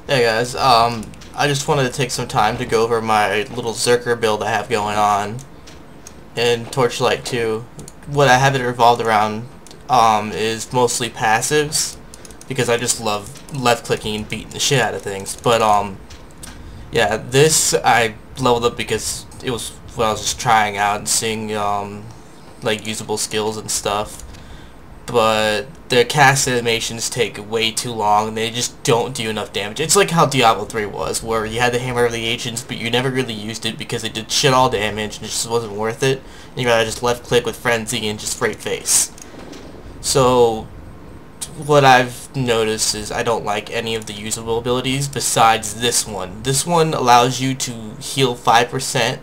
Hey guys, I just wanted to take some time to go over my little zerker build I have going on in Torchlight 2. What I have it revolved around is mostly passives, because I just love left clicking and beating the shit out of things. But yeah, this I leveled up because it was what I was just trying out and seeing like usable skills and stuff. But their cast animations take way too long, and they just don't do enough damage. It's like how Diablo 3 was, where you had the Hammer of the Ancients, but you never really used it because it did shit all damage, and it just wasn't worth it. And you gotta just left click with Frenzy and just straight face. So, what I've noticed is I don't like any of the usable abilities besides this one. This one allows you to heal 5%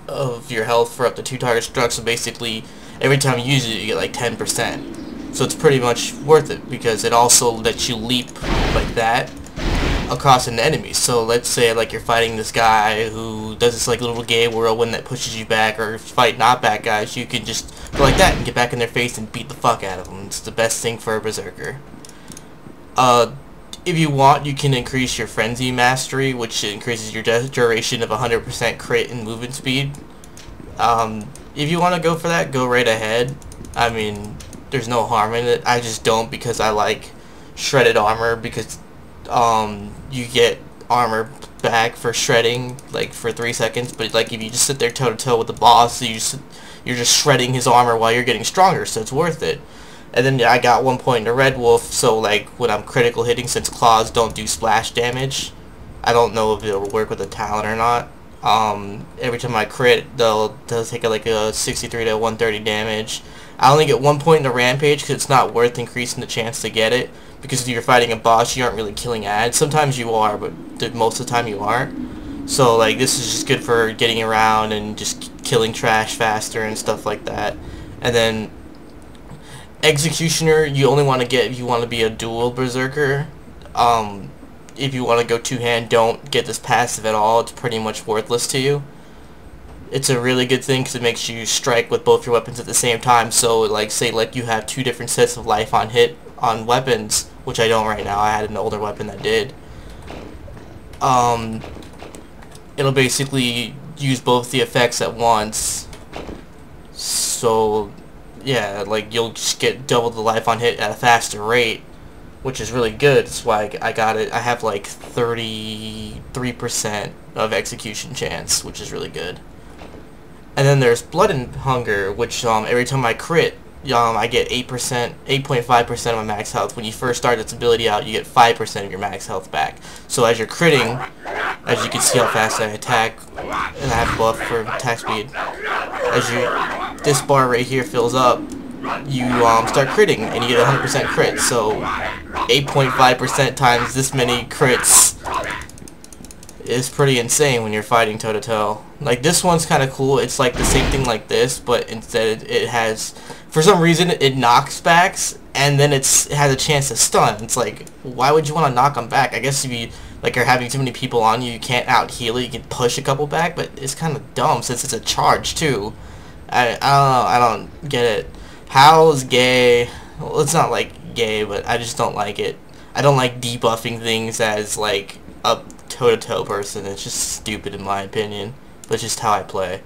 of your health for up to 2 target struck, so basically every time you use it you get like 10%. So it's pretty much worth it because it also lets you leap like that across into enemies. So let's say like you're fighting this guy who does this like little gay whirlwind that pushes you back, or fight not bad guys, you can just go like that and get back in their face and beat the fuck out of them. It's the best thing for a berserker. If you want, you can increase your frenzy mastery, which increases your duration of 100% crit and movement speed. If you want to go for that, go right ahead. I mean, there's no harm in it. I just don't because I like shredded armor, because you get armor back for shredding like for 3 seconds, but like if you just sit there toe to toe with the boss, you're just shredding his armor while you're getting stronger, so it's worth it. And then I got 1 point into Red Wolf, so like when I'm critical hitting, since claws don't do splash damage, I don't know if it'll work with a talent or not. Every time I crit, they'll take like a 63 to 130 damage. I only get 1 point in the Rampage because it's not worth increasing the chance to get it, because if you're fighting a boss you aren't really killing ads. Sometimes you are, but most of the time you aren't. So like this is just good for getting around and just killing trash faster and stuff like that. And then Executioner you only want to get if you want to be a dual berserker. If you want to go two-hand, don't get this passive at all. It's pretty much worthless to you. It's a really good thing because it makes you strike with both your weapons at the same time. So like say like you have 2 different sets of life on hit on weapons, which I don't right now. I had an older weapon that did. It'll basically use both the effects at once. So yeah, like you'll just get double the life on hit at a faster rate, which is really good. That's why I got it. I have like 33% of execution chance, which is really good. And then there's Blood and Hunger, which every time I crit, I get 8.5% of my max health. When you first start this ability out, you get 5% of your max health back. So as you're critting, as you can see how fast I attack, and I have buff for attack speed, this bar right here fills up, you start critting and you get 100% crit. So 8.5% times this many crits is pretty insane when you're fighting toe to toe. Like this one's kind of cool. It's like the same thing like this, but instead it has, for some reason, it knocks backs and then it has a chance to stun. It's like, why would you want to knock them back? I guess if you like are having too many people on you, you can't out heal it. You can push a couple back, but it's kind of dumb since it's a charge too. I don't know. I don't get it. Howl's gay. Well, it's not like gay, but I just don't like it. I don't like debuffing things as like a toe-to-toe person. It's just stupid in my opinion, but it's just how I play.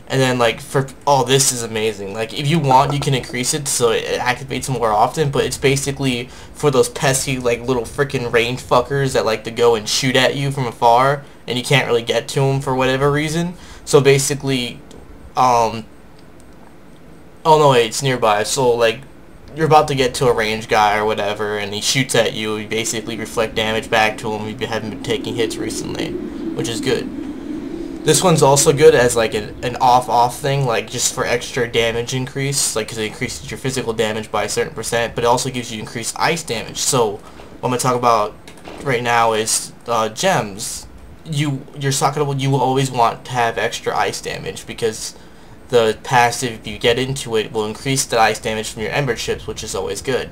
And then like for this is amazing. Like if you want, you can increase it so it activates more often, but it's basically for those pesky like little freaking range fuckers that like to go and shoot at you from afar and you can't really get to them for whatever reason. So basically oh no, wait, it's nearby. So like you're about to get to a range guy or whatever, and he shoots at you. You basically reflect damage back to him if you haven't been taking hits recently, which is good. This one's also good as like an off-off thing, like just for extra damage increase, like because it increases your physical damage by a certain percent, but it also gives you increased ice damage. So what I'm going to talk about right now is gems. Your socketable, you will always want to have extra ice damage because the passive, if you get into it, will increase the ice damage from your ember chips, which is always good.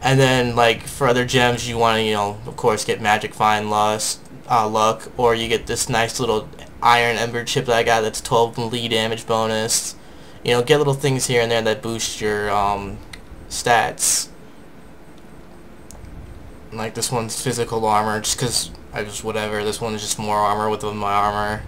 And then like for other gems, you want to, of course, get magic find luck, or you get this nice little iron ember chip that I got that's 12 melee damage bonus. Get little things here and there that boost your stats. Like, this one's physical armor, just because I just whatever. This one's just more armor within my armor.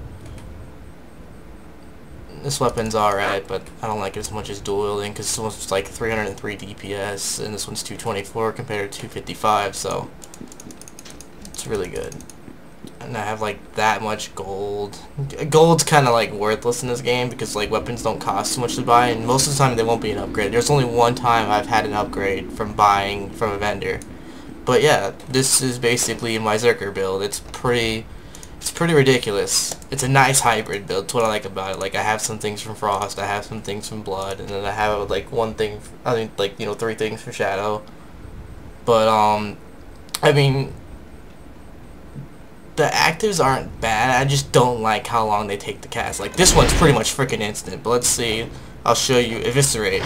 This weapon's alright, but I don't like it as much as dual wielding, because this one's like 303 DPS, and this one's 224 compared to 255, so it's really good. And I have like that much gold. Gold's kind of like worthless in this game, because like weapons don't cost so much to buy, and most of the time they won't be an upgrade. There's only one time I've had an upgrade from buying from a vendor. But yeah, this is basically my zerker build. It's pretty ridiculous. It's a nice hybrid build. That's what I like about it. Like, I have some things from Frost, I have some things from Blood, and then I have like one thing, I mean, like, you know, 3 things for Shadow. But I mean, the actives aren't bad. I just don't like how long they take to cast. Like, this one's pretty much freaking instant. But let's see. I'll show you Eviscerate.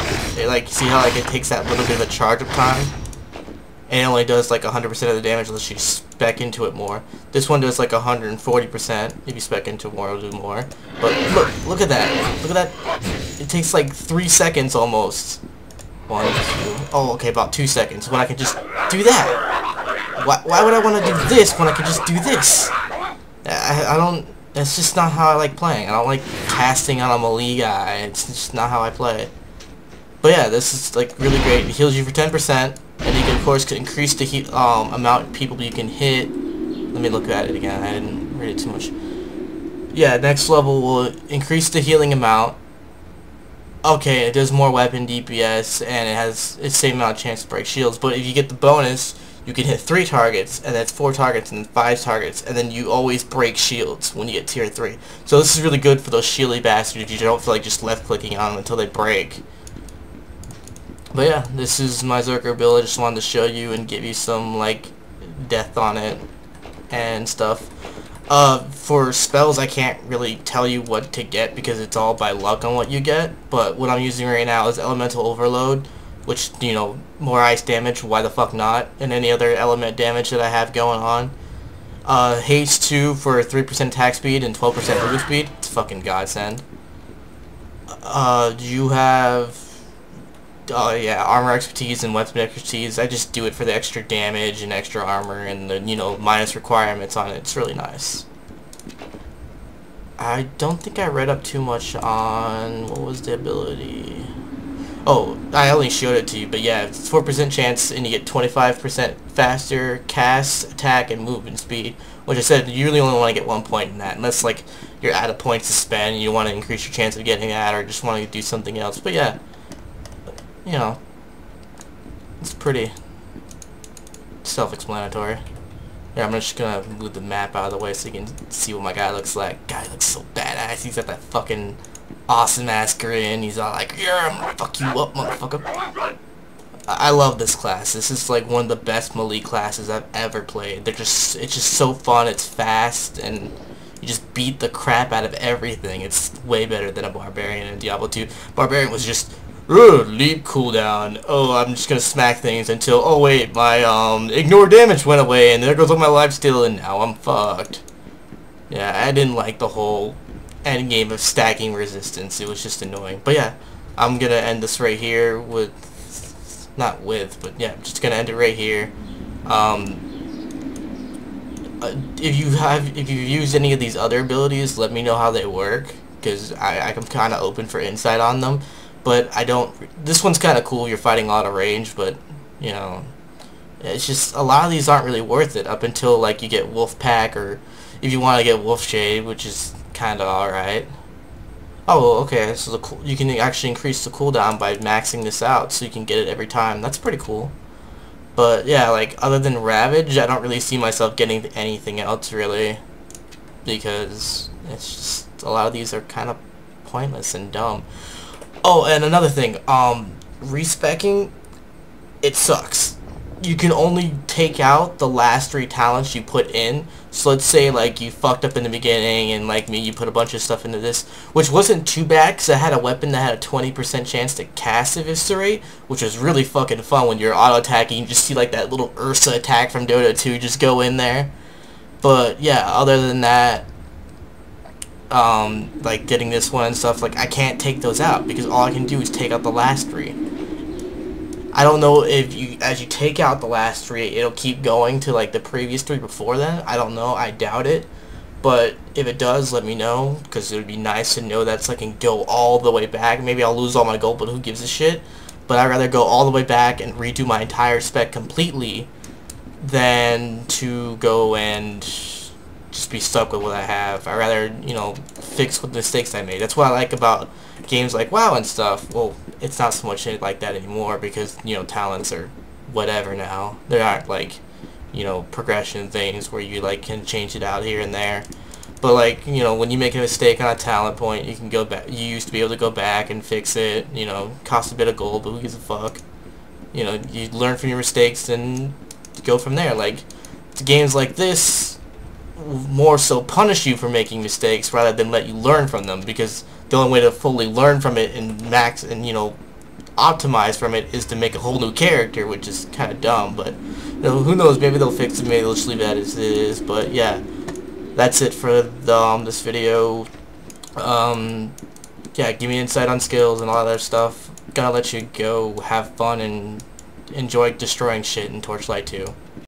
Like, see how like it takes that little bit of a charge up time? And it only does like 100% of the damage unless you spec into it more. This one does like 140%. If you spec into more, it'll do more. But look at that. Look at that. It takes like 3 seconds almost. 1, 2. Oh, okay, about 2 seconds. When I can just do that. Why would I want to do this when I can just do this? I don't. That's just not how I like playing. I don't like casting on a melee guy. It's just not how I play. But yeah, this is like really great. It heals you for 10%. And you can, of course, increase the amount of people you can hit. Let me look at it again. I didn't read it too much. Yeah, next level will increase the healing amount. Okay, it does more weapon DPS, and it has the same amount of chance to break shields. But if you get the bonus, you can hit 3 targets, and that's 4 targets, and then 5 targets, and then you always break shields when you get tier 3. So this is really good for those shieldy bastards. You don't feel like just left-clicking on them until they break. But yeah, this is my zerker build. I just wanted to show you and give you some like death on it and stuff. For spells, I can't really tell you what to get because it's all by luck on what you get. But what I'm using right now is Elemental Overload, which, you know, more ice damage, why the fuck not, and any other element damage that I have going on. Haste 2 for 3% attack speed and 12% movement speed. It's fucking godsend. You have... yeah, armor expertise and weapon expertise. I just do it for the extra damage and extra armor and the, you know, minus requirements on it. It's really nice. I don't think I read up too much on, what was the ability? Oh, I only showed it to you, but yeah, it's 4% chance and you get 25% faster cast, attack, and movement speed. Which I said, you really only want to get 1 point in that, unless like you're out of points to spend and you want to increase your chance of getting that or just want to do something else. But yeah. You know, it's pretty self-explanatory. Yeah, I'm just gonna move the map out of the way so you can see what my guy looks like. Guy looks so badass. He's got that fucking awesome-ass grin. He's all like, yeah, I'm gonna fuck you up, motherfucker. I love this class. This is like one of the best melee classes I've ever played. It's just so fun. It's fast, and you just beat the crap out of everything. It's way better than a Barbarian in Diablo 2. Barbarian was just... leap cooldown. Oh, I'm just gonna smack things until, oh wait, my ignore damage went away and there goes all my life steal and now I'm fucked. Yeah, I didn't like the whole end game of stacking resistance. It was just annoying. But yeah, I'm gonna end this right here with, not with, but yeah, I'm just gonna end it right here. If you've used any of these other abilities, let me know how they work, because I'm kind of open for insight on them. But I don't... This one's kind of cool. You're fighting a lot of range, but, you know... It's just... A lot of these aren't really worth it up until, like, you get Wolf Pack, or if you want to get Wolf Shade, which is kind of alright. Oh, okay. So you can actually increase the cooldown by maxing this out, so you can get it every time. That's pretty cool. But, yeah, like, other than Ravage, I don't really see myself getting anything else, really. Because it's just... A lot of these are kind of pointless and dumb. Oh, and another thing, respecking, it sucks. You can only take out the last 3 talents you put in. So let's say, like, you fucked up in the beginning, and like me, you put a bunch of stuff into this, which wasn't too bad, because I had a weapon that had a 20% chance to cast Eviscerate, which was really fucking fun when you're auto-attacking. You just see, like, that little Ursa attack from Dota 2 just go in there. But, yeah, other than that, like getting this one and stuff, like I can't take those out because all I can do is take out the last 3. I don't know if as you take out the last 3, it'll keep going to like the previous 3 before then. I don't know. I doubt it. But if it does, let me know, because it would be nice to know that so I can go all the way back. Maybe I'll lose all my gold, but who gives a shit? But I'd rather go all the way back and redo my entire spec completely than to go and just be stuck with what I have. I'd rather, you know, fix what mistakes I made. That's what I like about games like WoW and stuff. Well, it's not so much like that anymore because, you know, talents are whatever now. There aren't like, you know, progression things where you like can change it out here and there. But like, you know, when you make a mistake on a talent point, you can go back. You used to be able to go back and fix it. You know, cost a bit of gold, but who gives a fuck? You know, you learn from your mistakes and go from there. Like, games like this more so punish you for making mistakes rather than let you learn from them, because the only way to fully learn from it and max and, you know, optimize from it is to make a whole new character, which is kind of dumb. But, you know, who knows, maybe they'll fix it, maybe they'll just leave it as it is. But yeah, that's it for this video. Yeah, give me insight on skills and all that other stuff. Gonna let you go have fun and enjoy destroying shit in Torchlight 2.